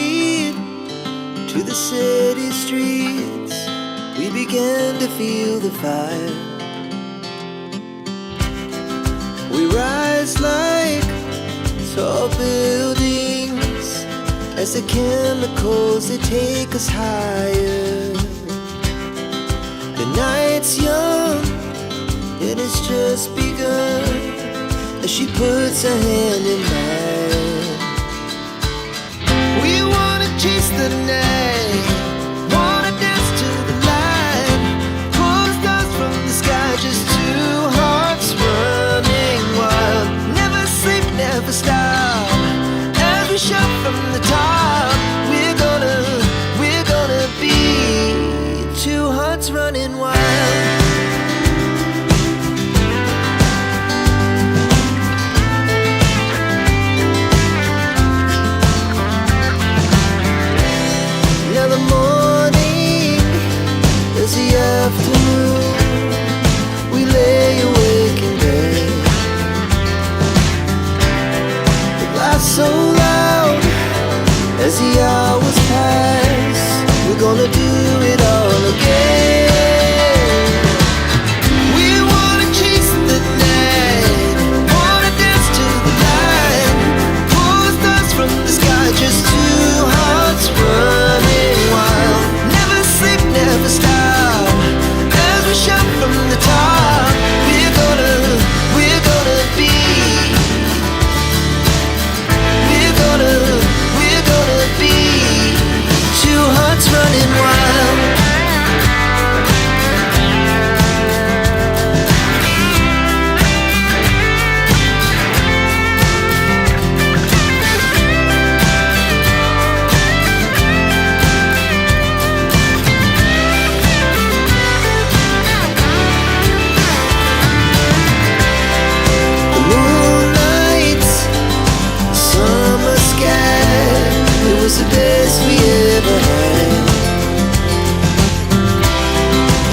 feet to the city streets, we began to feel the fire. We rise like tall buildings as the chemicals, they take us higher. The night's young, it has just begun, as she puts her hand in mine. We wanna chase the night, wanna dance to the light, pull the stars from the sky, just two hearts running wild. Never sleep, never stop, as we shout from the top. We're gonna be two hearts running wild. The afternoon, we lay awake in bed. The laughs so loud as the hours pass. We're gonna do it all again. We wanna chase the night, wanna dance to the light, pull the stars from the sky, just two hearts running wild. Never sleep, never stop, shout from the top. We're gonna be, we're gonna be two hearts running wild. It was the best we